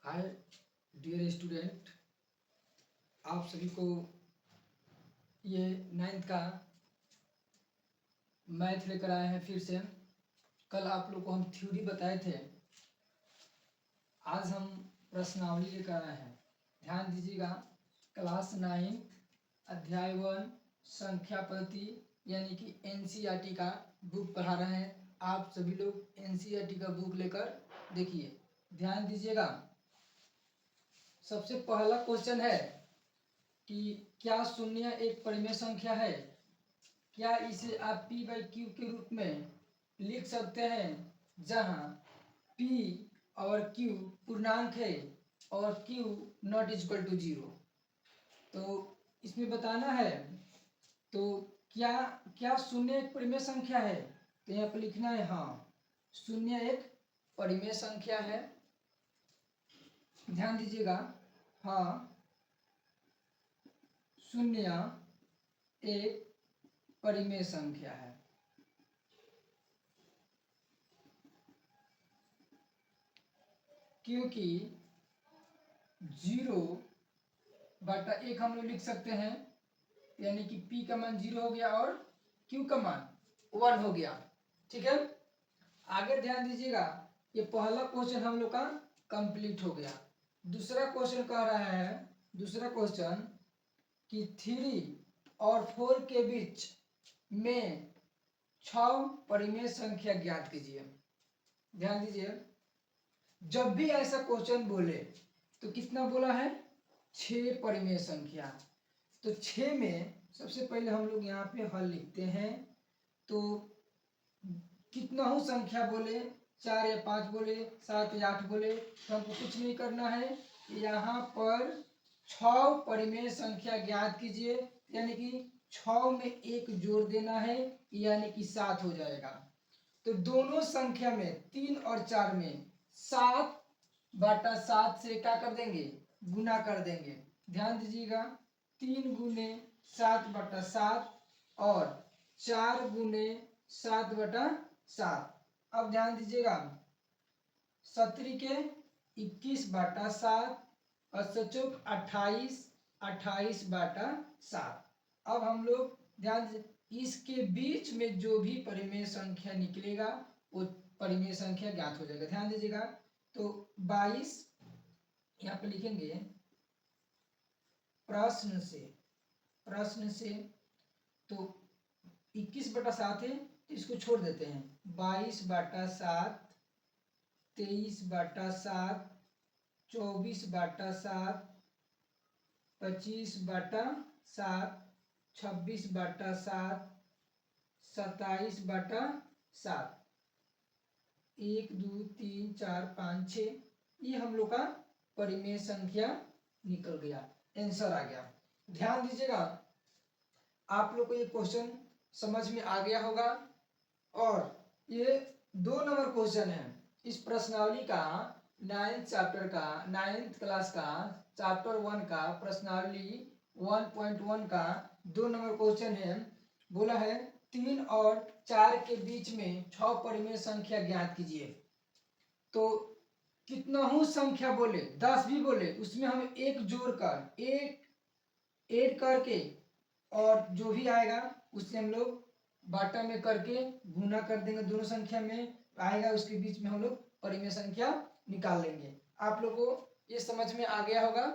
Hi dear student, आप सभी को ये 9th का मैथ लेकर आए हैं फिर से। कल आप लोग को हम थ्योरी बताए थे, आज हम प्रश्नावली लेकर आए हैं। ध्यान दीजिएगा, क्लास 9 अध्याय 1 संख्या पद्धति यानी कि एनसीईआरटी का बुक पढ़ा रहे हैं। आप सभी लोग एनसीईआरटी का बुक लेकर देखिए। ध्यान दीजिएगा, सबसे पहला क्वेश्चन है कि क्या शून्य एक परिमेय संख्या है? क्या इसे आप p/q के रूप में लिख सकते हैं, जहां p और q पूर्णांक है और q नॉट इक्वल टू 0। तो इसमें बताना है, तो क्या क्या शून्य एक परिमेय संख्या है? तो यहाँ पर लिखना है हाँ, शून्य एक परिमेय संख्या है। ध्यान दीजिएगा, हाँ शून्य एक परिमेय संख्या है। क्योंकि 0/1 हम लोग लिख सकते हैं, यानी कि p का मान 0 हो गया और q का मान 1 हो गया। ठीक है, आगे ध्यान दीजिएगा, ये पहला क्वेश्चन हम लोग का कंप्लीट हो गया। दूसरा क्वेश्चन कह रहा है, दूसरा क्वेश्चन कि 3 और 4 के बीच में 6 परिमेय संख्या ज्ञात कीजिए। ध्यान दीजिए, जब भी ऐसा क्वेश्चन बोले तो कितना बोला है, 6 परिमेय संख्या। तो 6 में सबसे पहले हम लोग यहाँ पे हल लिखते हैं। तो कितना हो संख्या बोले, 4 या 5 बोले, 7 या 8 बोले, तो हमको कुछ नहीं करना है। यहाँ पर 6 परिमेय संख्या ज्ञात कीजिए, यानी कि 6 में एक जोड़ देना है, यानी कि 7 हो जाएगा। तो दोनों संख्या में 3 और 4 में 7/7 से क्या कर देंगे, गुना कर देंगे। ध्यान दीजिएगा, 3 गुने 7/7 और 4 गुने 7/7। अब ध्यान दीजिएगा, 17 के 21/7 और 7 28, 28/7। अब हम लोग ध्यान दीजिए, इसके बीच में जो भी परिमेय संख्या निकलेगा वो परिमेय संख्या ज्ञात हो जाएगा। ध्यान दीजिएगा, तो 22 यहाँ पे लिखेंगे प्रश्न से, तो 21/7 है तो इसको छोड़ देते हैं। 22/7, 23/7, 24/7, 25/7, 26/7, 27/7, 1 2 3 4 5 6, ये हम लोग का परिमेय संख्या निकल गया, आंसर आ गया। ध्यान दीजिएगा, आप लोग को ये क्वेश्चन समझ में आ गया होगा। और ये 2 नंबर क्वेश्चन है इस प्रश्नावली का, 9th चैप्टर का, 9th क्लास का चैप्टर 1 का प्रश्नावली 1.1 का 2 नंबर क्वेश्चन है। बोला है 3 और 4 के बीच में 6 परिमेय संख्या ज्ञात कीजिए। तो कितना हो संख्या बोले, 10 भी बोले, उसमें हम एक जोड़कर, एक ऐड करके, और जो भी आएगा उससे हम लोग बाटा में करके गुना कर देंगे। दोनों संख्या में आएगा उसके बीच में हम लोग परिमेय संख्या निकाल लेंगे। आप लोग को ये समझ में आ गया होगा।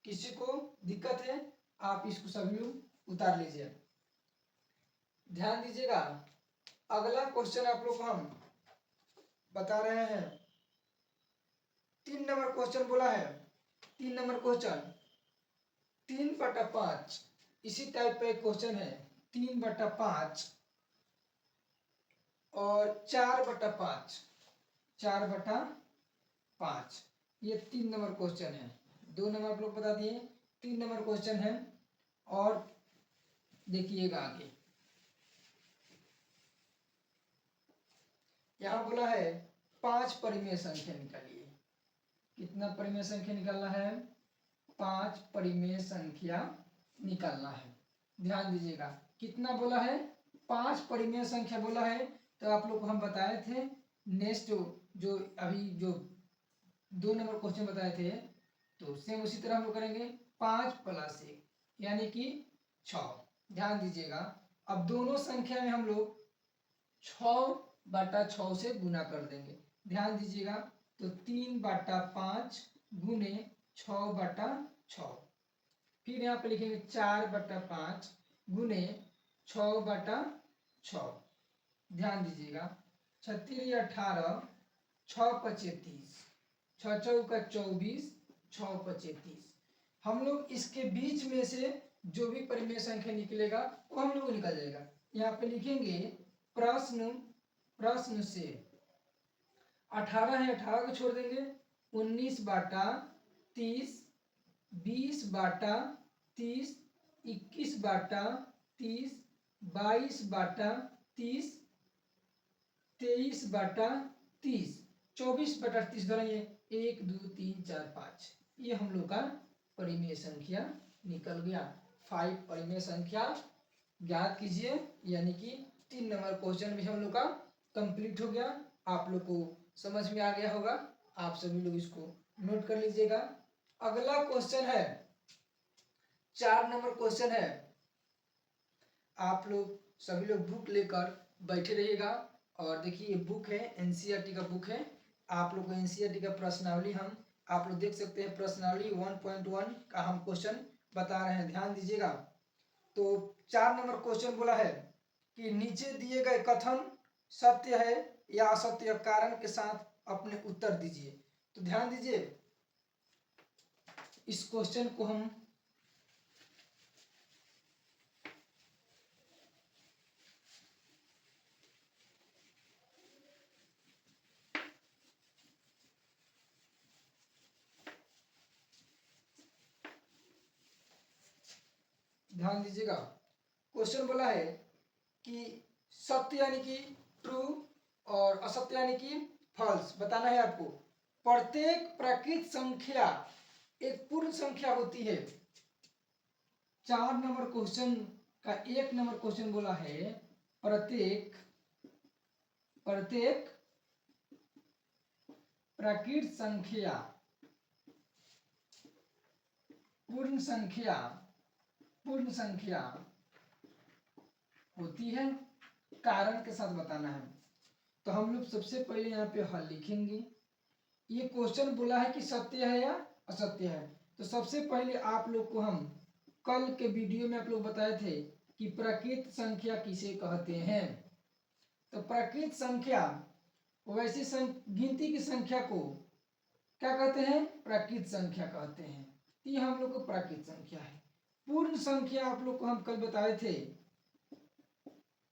किसी को दिक्कत है आप इसको सभी लोग उतार लीजिए। ध्यान दीजिएगा, अगला क्वेश्चन आप लोग को हम बता रहे हैं। 3 नंबर क्वेश्चन बोला है, 3 नंबर क्वेश्चन 3/5 इसी टाइप का एक क्वेश्चन है। 3/5 और 4/5, 4/5, ये 3 नंबर क्वेश्चन है। 2 नंबर आप लोग बता दिए, 3 नंबर क्वेश्चन है। और देखिएगा आगे, यहां बोला है 5 परिमेय संख्या निकालिए। कितना परिमेय संख्या निकालना है, 5 परिमेय संख्या निकालना है। ध्यान दीजिएगा, कितना बोला है, 5 परिमेय संख्या बोला है। तो आप लोग को हम बताए थे नेक्स्ट जो अभी जो 2 नंबर क्वेश्चन बताए थे, तो सेम उसी तरह हम लोग करेंगे 5 + 1 यानी कि 6। ध्यान दीजिएगा, अब दोनों संख्या में हम लोग 6/6 से गुना कर देंगे। ध्यान दीजिएगा, तो 3/5 गुने 6/6। फिर यहाँ पे लिखेंगे 4/5 गुने 6/6। ध्यान दीजिएगा, 36 या 18, 6×5 = 30, 6×4 = 24, 6×5 = 30। हम लोग इसके बीच में से जो भी परिमेय संख्या निकलेगा वो हम लोग को निकल जाएगा। यहाँ पे लिखेंगे प्रश्न से 18 है, 18 को छोड़ देंगे, 19/30, 20/30, 21/30, 22/30, 23/30, 24/30 धरेंगे, 1 2 3 4 5। ये हम लोग का परिमेय संख्या निकल गया। 5 परिमेय संख्या ज्ञात कीजिए, यानी कि 3 नंबर क्वेश्चन भी हम लोग का कंप्लीट हो गया। आप लोग को समझ में आ गया होगा, आप सभी लोग इसको नोट कर लीजिएगा। अगला क्वेश्चन है 4 नंबर क्वेश्चन है। आप लोग सभी लोग बुक लेकर बैठे रहिएगा, और देखिए ये बुक है, एनसीईआरटी का बुक है। आप लोग को एनसीईआरटी का प्रश्नावली हम आप लोग देख सकते हैं, प्रश्नावली 1.1 का हम क्वेश्चन बता रहे हैं। ध्यान दीजिएगा, तो 4 नंबर क्वेश्चन बोला है कि नीचे दिए गए कथन सत्य है या असत्य, कारण के साथ अपने उत्तर दीजिए। तो ध्यान दीजिए, इस क्वेश्चन को हम ध्यान दीजिएगा, क्वेश्चन बोला है कि सत्य यानी कि ट्रू और असत्य यानी कि फॉल्स बताना है आपको। प्रत्येक प्राकृत संख्या एक पूर्ण संख्या होती है। 4 नंबर क्वेश्चन का 1 नंबर क्वेश्चन बोला है, प्रत्येक प्राकृत संख्या पूर्ण संख्या होती है, कारण के साथ बताना है। तो हम लोग सबसे पहले यहाँ पे हल लिखेंगे। ये क्वेश्चन बोला है कि सत्य है या असत्य है। तो सबसे पहले आप लोग को हम कल के वीडियो में आप लोग बताए थे कि प्राकृत संख्या किसे कहते हैं। तो प्राकृत संख्या वैसी गिनती की संख्या को क्या कहते हैं, प्राकृत संख्या कहते हैं। ये हम लोग को प्राकृत संख्या है। पूर्ण संख्या आप लोग को हम कल बताए थे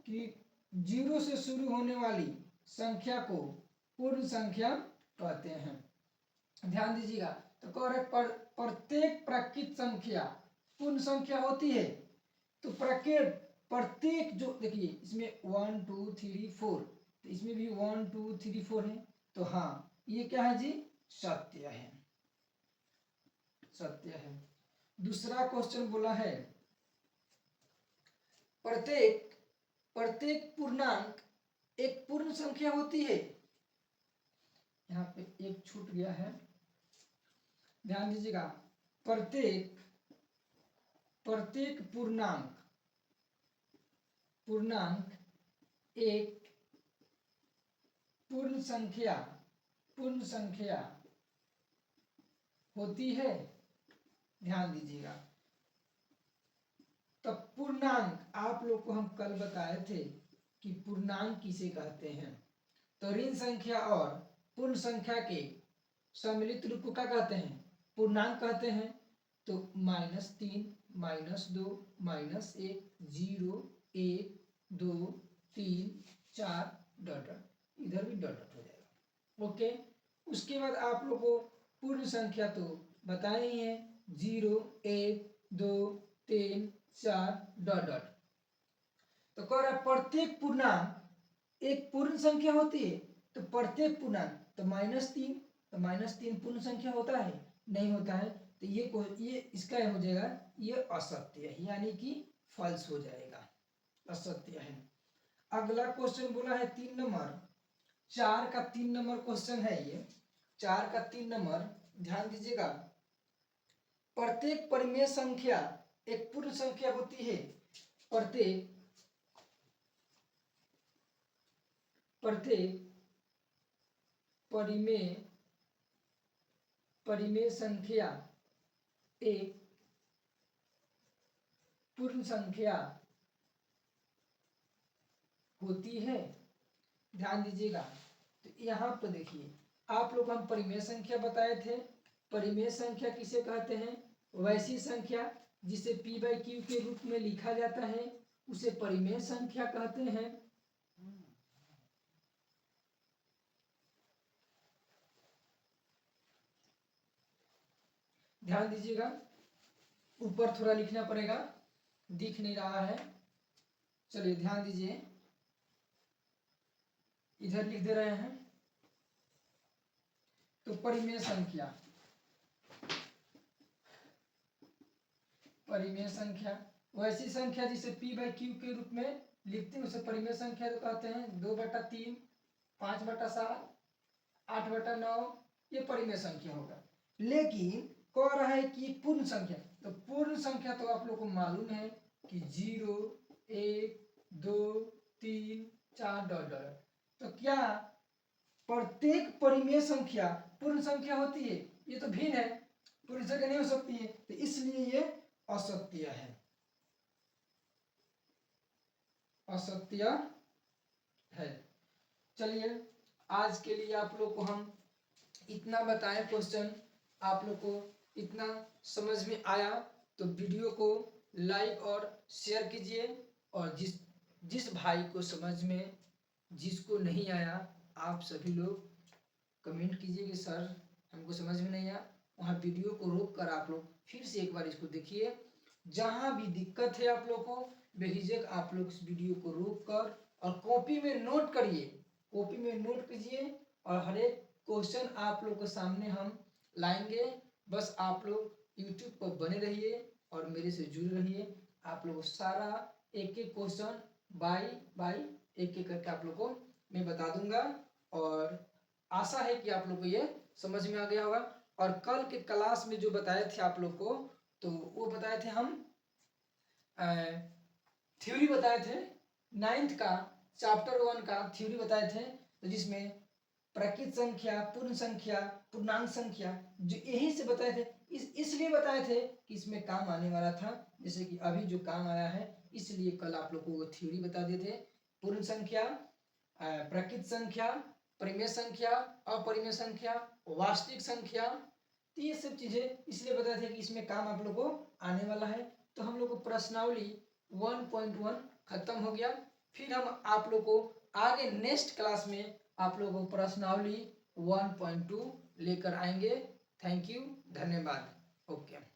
कि 0 से शुरू होने वाली संख्या को पूर्ण संख्या कहते हैं। ध्यान दीजिएगा, तो कह रहे प्रत्येक प्राकृत संख्या पूर्ण संख्या होती है। तो प्रत्येक जो देखिए इसमें 1 2 3 4, तो इसमें भी 1 2 3 4 है। तो हाँ, ये क्या है जी, सत्य है, सत्य है। दूसरा क्वेश्चन बोला है प्रत्येक पूर्णांक एक पूर्ण संख्या होती है। यहाँ पे एक छूट गया है, ध्यान दीजिएगा, प्रत्येक पूर्णांक एक पूर्ण संख्या होती है। ध्यान दीजिएगा, तो पूर्णांक आप लोग को हम कल बताए थे कि पूर्णांक किसे कहते हैं। तो ऋण संख्या और पूर्ण संख्या के सम्मिलित रूप को क्या कहते हैं, पूर्णांक कहते हैं। तो -3 -2 -1 0 1 2 3 4 डॉट डॉट, इधर भी डॉट डॉट हो जाएगा। ओके, उसके बाद आप लोग को पूर्ण संख्या तो बताए ही हैं, 0 1 2 3 4 डॉट डॉट। तो कह रहा है प्रत्येक पूर्णांक एक पूर्ण संख्या होती है। तो प्रत्येक पूर्णांक, तो -3, तो -3 पूर्ण संख्या होता है, नहीं होता है। तो ये इसका हो जाएगा, ये असत्य है, यानी कि फॉल्स हो जाएगा, असत्य है। अगला क्वेश्चन बोला है 3 नंबर, 4 का 3 नंबर क्वेश्चन है ये। 4 का 3 नंबर, ध्यान दीजिएगा, प्रत्येक परिमेय संख्या एक पूर्ण संख्या होती है। प्रत्येक परिमेय संख्या एक पूर्ण संख्या होती है। ध्यान दीजिएगा, तो यहाँ पर देखिए, आप लोग हम परिमेय संख्या बताए थे। परिमेय संख्या किसे कहते हैं? वैसी संख्या जिसे p बाई क्यू के रूप में लिखा जाता है उसे परिमेय संख्या कहते हैं। ध्यान दीजिएगा, ऊपर थोड़ा लिखना पड़ेगा, दिख नहीं रहा है। चलिए ध्यान दीजिए, इधर लिख दे रहे हैं। तो परिमेय संख्या वैसी संख्या जिसे p बाई क्यू के रूप में लिखते हैं उसे परिमेय संख्या तो कहते हैं। 2/3, 5/7, 8/9 ये परिमेय संख्या होगा। लेकिन कह रहा है कि पूर्ण संख्या, तो पूर्ण संख्या तो आप लोग को मालूम है कि 0, 1, 2, 3, 4 डॉट डॉट। तो क्या प्रत्येक परिमेय संख्या पूर्ण संख्या होती है? ये तो भिन्न है, पूर्ण संख्या नहीं हो सकती है, तो इसलिए ये असत्य है, असत्य है। चलिए आज के लिए आप लोग को हम इतना बताएं, क्वेश्चन आप लोग को इतना समझ में आया तो वीडियो को लाइक और शेयर कीजिए, और जिस भाई को समझ में, जिसको नहीं आया, आप सभी लोग कमेंट कीजिए कि सर हमको समझ में नहीं आया। वहाँ वीडियो को रोक कर आप लोग फिर से एक बार इसको देखिए। जहाँ भी दिक्कत है आप लोग को, बेहिचक आप लोग इस वीडियो को रोक कर और कॉपी में नोट करिए, कॉपी में नोट कीजिए, और हर एक क्वेश्चन आप लोग के सामने हम लाएंगे। बस आप लोग यूट्यूब पर बने रहिए और मेरे से जुड़े रहिए। आप लोग सारा एक एक क्वेश्चन बाई एक एक करके आप लोग को मैं बता दूंगा, और आशा है कि आप लोग को ये समझ में आ गया होगा। और कल के क्लास में जो बताए थे आप लोग को, तो वो बताए थे हम थ्योरी बताए थे, 9th का चैप्टर 1 का थ्योरी बताए थे, तो जिसमें प्रकृत संख्या, पूर्ण संख्या, पूर्णांक संख्या, जो यही से बताए थे, इसलिए बताए थे कि इसमें काम आने वाला था, जैसे कि अभी जो काम आया है, इसलिए कल आप लोगों को थ्योरी बता दिए थे। पूर्ण संख्या, प्रकृत संख्या, परिमेय संख्या, अपरिमेय संख्या, वास्तविक संख्या, तो ये सब चीजें इसलिए बताए थे कि इसमें काम आप लोग को आने वाला है। तो हम लोग को प्रश्नावली 1.1 खत्म हो गया। फिर हम आप लोग को आगे नेक्स्ट क्लास में आप लोगों को प्रश्नावली 1.2 लेकर आएंगे। थैंक यू, धन्यवाद। ओके।